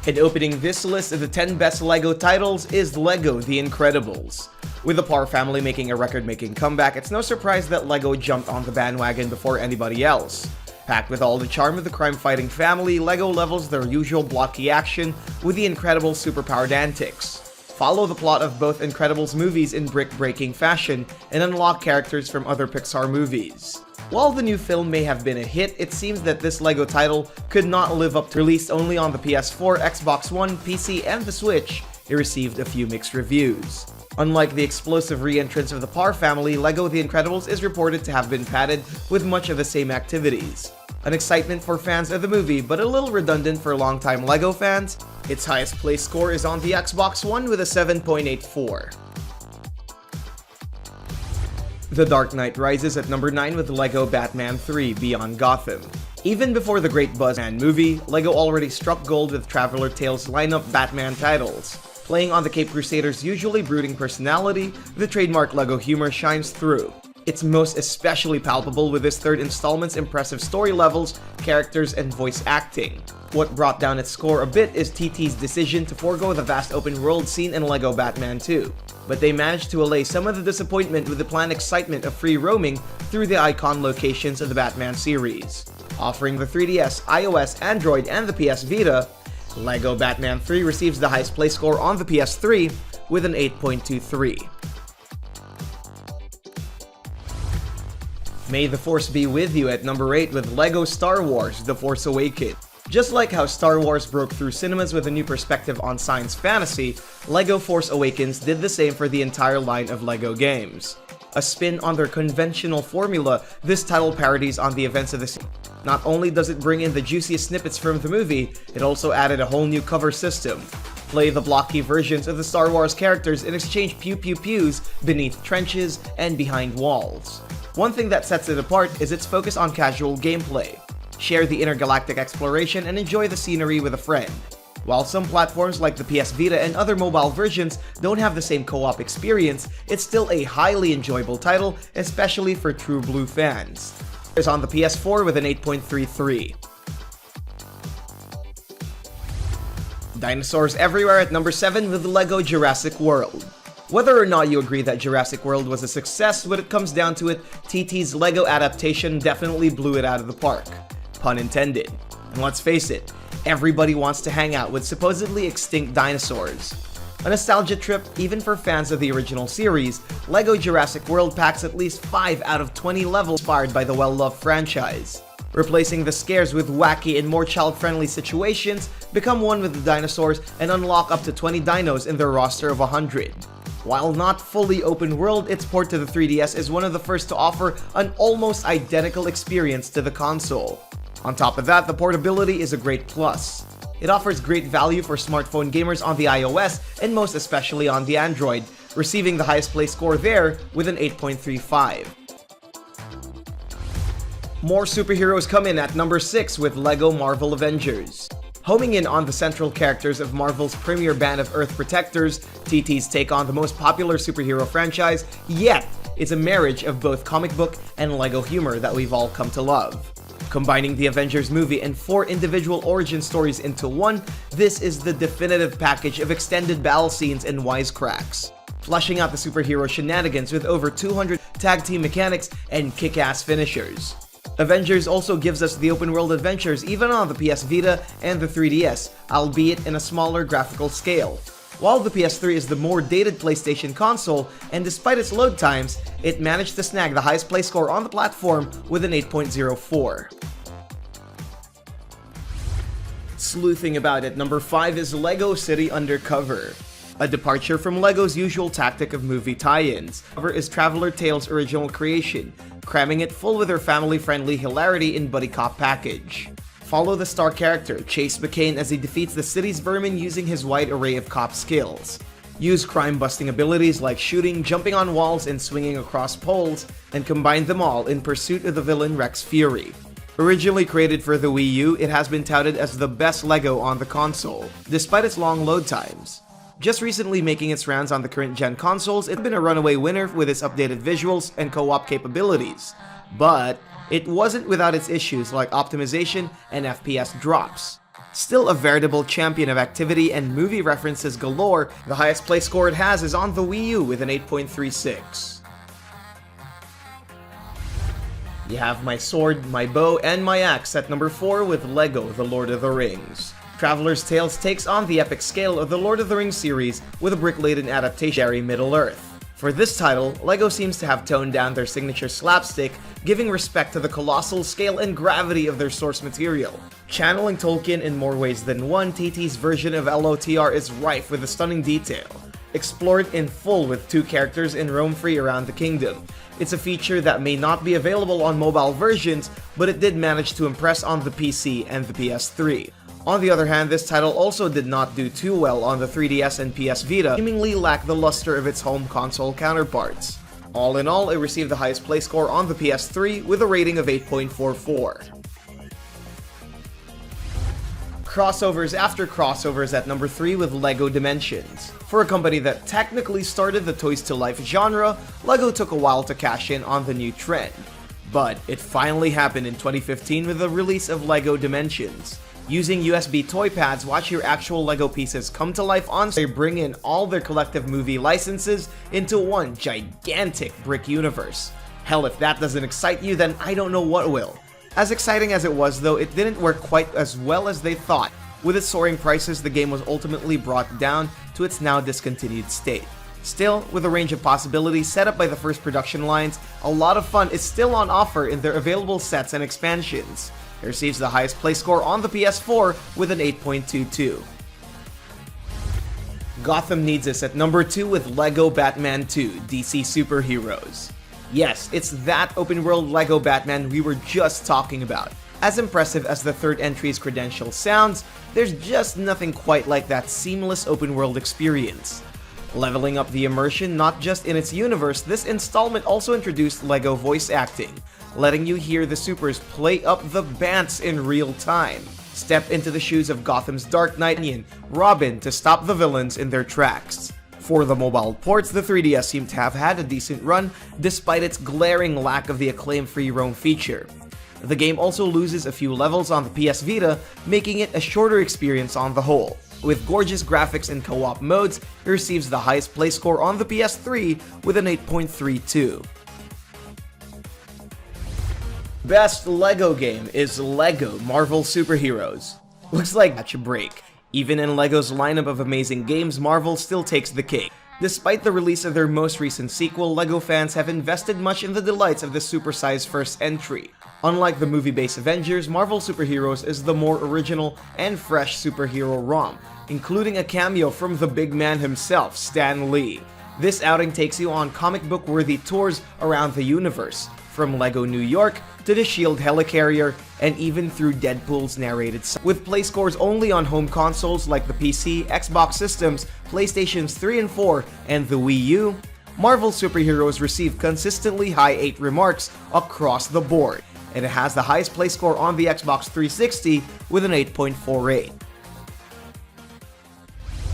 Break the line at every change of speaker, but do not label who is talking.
And opening this list of the 10 best LEGO titles is LEGO The Incredibles. With the Parr family making a record-making comeback, it's no surprise that LEGO jumped on the bandwagon before anybody else. Packed with all the charm of the crime-fighting family, LEGO levels their usual blocky action with the Incredibles' superpowered antics. Follow the plot of both Incredibles movies in brick-breaking fashion and unlock characters from other Pixar movies. While the new film may have been a hit, it seems that this LEGO title could not live up to released only on the PS4, Xbox One, PC, and the Switch. It received a few mixed reviews. Unlike the explosive re-entrance of the Parr family, LEGO The Incredibles is reported to have been padded with much of the same activities. An excitement for fans of the movie, but a little redundant for longtime LEGO fans. Its highest place score is on the Xbox One with a 7.84. The Dark Knight rises at number 9 with LEGO Batman 3 Beyond Gotham. Even before the great buzz and movie, LEGO already struck gold with Traveler Tales' lineup Batman titles. Playing on the Cape Crusader's usually brooding personality, the trademark LEGO humor shines through. It's most especially palpable with this third installment's impressive story levels, characters, and voice acting. What brought down its score a bit is TT's decision to forego the vast open world seen in LEGO Batman 2. But they managed to allay some of the disappointment with the planned excitement of free roaming through the icon locations of the Batman series. Offering the 3DS, iOS, Android, and the PS Vita, LEGO Batman 3 receives the highest place score on the PS3 with an 8.23. May the Force be with you at number 8 with LEGO Star Wars The Force Awakens. Just like how Star Wars broke through cinemas with a new perspective on science fantasy, LEGO Force Awakens did the same for the entire line of LEGO games. A spin on their conventional formula, this title parodies on the events of the series. Not only does it bring in the juiciest snippets from the movie, it also added a whole new cover system. Play the blocky versions of the Star Wars characters and exchange pew-pew-pews beneath trenches and behind walls. One thing that sets it apart is its focus on casual gameplay. Share the intergalactic exploration and enjoy the scenery with a friend. While some platforms like the PS Vita and other mobile versions don't have the same co-op experience, it's still a highly enjoyable title, especially for true blue fans. It's on the PS4 with an 8.33. Dinosaurs everywhere at number 7 with LEGO Jurassic World. Whether or not you agree that Jurassic World was a success, when it comes down to it, TT's LEGO adaptation definitely blew it out of the park. Pun intended. And let's face it, everybody wants to hang out with supposedly extinct dinosaurs. A nostalgia trip even for fans of the original series, LEGO Jurassic World packs at least 5 out of 20 levels inspired by the well-loved franchise. Replacing the scares with wacky and more child-friendly situations, become one with the dinosaurs and unlock up to 20 dinos in their roster of 100. While not fully open world, its port to the 3DS is one of the first to offer an almost identical experience to the console. On top of that, the portability is a great plus. It offers great value for smartphone gamers on the iOS and most especially on the Android, receiving the highest place score there with an 8.35. More superheroes come in at number 6 with LEGO Marvel Avengers. Homing in on the central characters of Marvel's premier band of Earth Protectors, TT's take on the most popular superhero franchise yet is a marriage of both comic book and LEGO humor that we've all come to love. Combining the Avengers movie and 4 individual origin stories into one, this is the definitive package of extended battle scenes and wisecracks. Fleshing out the superhero shenanigans with over 200 tag team mechanics and kick-ass finishers. Avengers also gives us the open world adventures even on the PS Vita and the 3DS, albeit in a smaller graphical scale. While the PS3 is the more dated PlayStation console, and despite its load times, it managed to snag the highest place score on the platform with an 8.04. Sleuthing about at number 5 is LEGO City Undercover. A departure from LEGO's usual tactic of movie tie-ins. However, is Traveler Tales' original creation, cramming it full with her family-friendly hilarity in buddy cop package. Follow the star character, Chase McCain, as he defeats the city's vermin using his wide array of cop skills. Use crime-busting abilities like shooting, jumping on walls, and swinging across poles, and combine them all in pursuit of the villain Rex Fury. Originally created for the Wii U, it has been touted as the best LEGO on the console, despite its long load times. Just recently making its rounds on the current-gen consoles, it's been a runaway winner with its updated visuals and co-op capabilities. But it wasn't without its issues like optimization and FPS drops. Still a veritable champion of activity and movie references galore, the highest play score it has is on the Wii U with an 8.36. You have my sword, my bow, and my axe at number 4 with LEGO The Lord of the Rings. Traveler's Tales takes on the epic scale of the Lord of the Rings series with a brick-laden adaptation of Middle-earth. For this title, LEGO seems to have toned down their signature slapstick, giving respect to the colossal scale and gravity of their source material. Channeling Tolkien in more ways than one, TT's version of LOTR is rife with a stunning detail. Explored in full with 2 characters and roam free around the kingdom. It's a feature that may not be available on mobile versions, but it did manage to impress on the PC and the PS3. On the other hand, this title also did not do too well on the 3DS and PS Vita, seemingly lacked the luster of its home console counterparts. All in all, it received the highest play score on the PS3 with a rating of 8.44. Crossovers after crossovers at number 3 with LEGO Dimensions. For a company that technically started the Toys to Life genre, LEGO took a while to cash in on the new trend. But it finally happened in 2015 with the release of LEGO Dimensions. Using USB toy pads, watch your actual LEGO pieces come to life on screen. They bring in all their collective movie licenses into one gigantic brick universe. Hell, if that doesn't excite you, then I don't know what will. As exciting as it was though, it didn't work quite as well as they thought. With its soaring prices, the game was ultimately brought down to its now discontinued state. Still, with a range of possibilities set up by the first production lines, a lot of fun is still on offer in their available sets and expansions. It receives the highest play score on the PS4 with an 8.22. Gotham needs us at number 2 with LEGO Batman 2 DC Superheroes. Yes, it's that open-world LEGO Batman we were just talking about. As impressive as the third entry's credential sounds, there's just nothing quite like that seamless open-world experience. Leveling up the immersion not just in its universe, this installment also introduced LEGO voice acting, letting you hear the supers play up the bants in real time. Step into the shoes of Gotham's Dark Knight and Robin to stop the villains in their tracks. For the mobile ports, the 3DS seemed to have had a decent run despite its glaring lack of the acclaimed free roam feature. The game also loses a few levels on the PS Vita, making it a shorter experience on the whole. With gorgeous graphics and co-op modes, it receives the highest play score on the PS3 with an 8.32. Best LEGO game is LEGO Marvel Superheroes. Looks like catch a break. Even in LEGO's lineup of amazing games, Marvel still takes the cake. Despite the release of their most recent sequel, LEGO fans have invested much in the delights of the supersized first entry. Unlike the movie-based Avengers, Marvel Superheroes is the more original and fresh superhero ROM, including a cameo from the big man himself, Stan Lee. This outing takes you on comic book-worthy tours around the universe, from LEGO New York to the SHIELD helicarrier, and even through Deadpool's narrated side. With play scores only on home consoles like the PC, Xbox systems, PlayStations 3 and 4, and the Wii U, Marvel Superheroes received consistently high 8 remarks across the board, and it has the highest play score on the Xbox 360 with an 8.48.